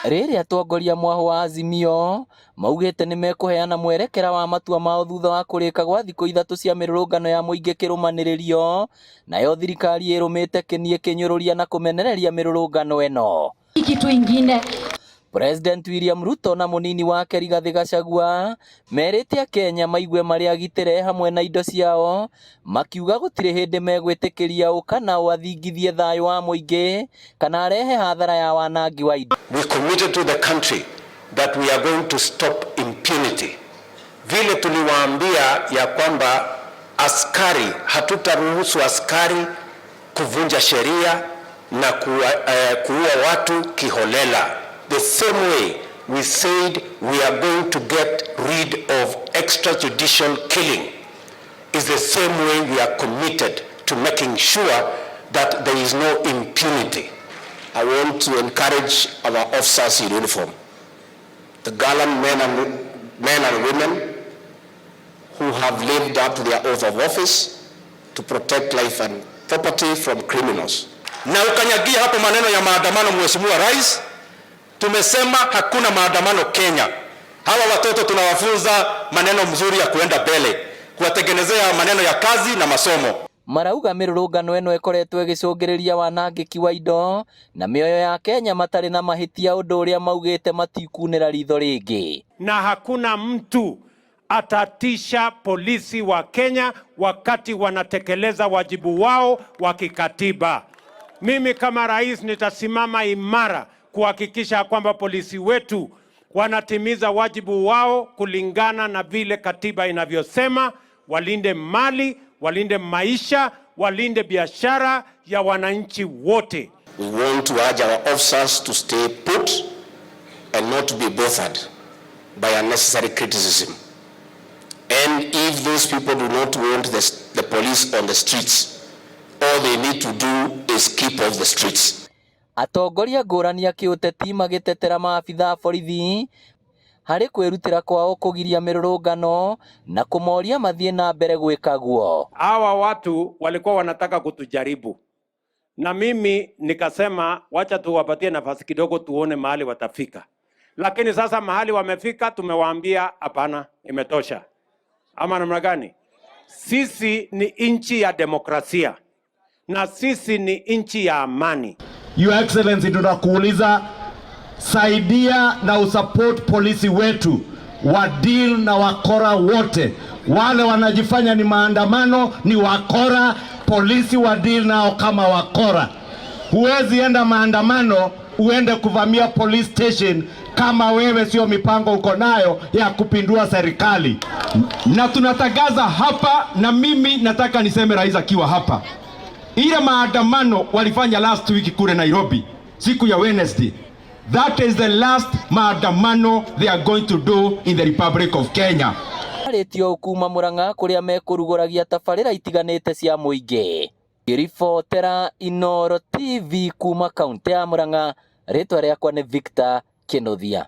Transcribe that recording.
Rĩrĩa atongoria mwaho wa Azimio maugĩte nĩ mekũheana mwerekera wa matua mao thutha wa kũrĩka gwa thikũ 3 cia mĩrũrũngano ya mũingĩ kĩrũmanĩrĩrio, nayo thirikari ĩrũmĩte kĩniĩ kĩnyũrũria na kũmenereria mĩrũrũngano ĩno. Kitu ingine President William Ruto na mũnini wake Rigathi Gachagua merĩte Kenya maigue marĩ agitĩre hamwe na indo ciao, makiuga gũtirĩ hĩndĩ megwĩtĩkĩria ũkana wathingithie thayũ wa mũingĩ kana arehe hathara ya wanangi wa indo. We committed to the country that we are going to stop impunity. Vile tuliwaambia ya kwamba askari, hatutaruhusu askari kuvunja sheria na kuua watu kiholela. The same way we said we are going to get rid of extrajudicial killing is the same way we are committed to making sure that there is no impunity. I want to encourage our officers in uniform, the gallant men and women who have lived up to their oath of office to protect life and property from criminals. Na ukanyagia hapo maneno ya maandamano, Mheshimiwa Rais, tumesema hakuna maandamano Kenya. Hawa watoto tunawafunza maneno mzuri ya kuenda mbele, kuwatengenezea maneno ya kazi na masomo. Marauga mĩrũrũngano ĩno ĩkoretwo ĩgĩcũngĩrĩria wanangĩki wa indo na mĩoyo ya Kenya matarĩ na mahĩtia, ũndũ ũrĩa maugĩte matikunĩra ritho rĩngĩ. Na hakuna mtu atatisha polisi wa Kenya wakati wanatekeleza wajibu wao wa kikatiba. Mimi kama rais nitasimama imara kuhakikisha kwamba polisi wetu wanatimiza wajibu wao kulingana na vile katiba inavyosema, walinde mali, walinde maisha, walinde biashara ya wananchi wote. We want to urge our officers to stay put and not to be bothered by unnecessary criticism. And if those people do not want the police on the streets, all they need to do is keep off the streets. Atongoria ngũrani a kĩũteti magĩtetera maabitha borithi harĩ kwĩrutĩra kwao kũgiria mĩrũrũngano na kũmoria mathiĩ na mbere gwĩka guo. Hawa watu walikuwa wanataka kutujaribu, na mimi nikasema wacha tuwapatie nafasi kidogo tuone mahali watafika. Lakini sasa mahali wamefika, tumewaambia hapana, imetosha. Ama namna gani? Sisi ni nchi ya demokrasia na sisi ni nchi ya amani. Your Excellency, tunakuuliza saidia na usupport polisi wetu wa deal na wakora wote. Wale wanajifanya ni maandamano ni wakora, polisi wa deal nao kama wakora. Huwezi enda maandamano uende kuvamia police station kama wewe sio mipango uko nayo ya kupindua serikali. Na tunatangaza hapa, na mimi nataka niseme rais akiwa hapa, ile maandamano walifanya last week kule Nairobi siku ya Wednesday, that is the last maandamano they are going to do in the Republic of Kenya. Arĩtio kuma Murang'a kũrĩa mekũrugũragia tabarĩra itiganĩte cia mũingĩ. Ribotera Inooro TV kuma kaunti ya Murang'a, rĩtwa rĩakwa nĩ Victor Kĩnũthia.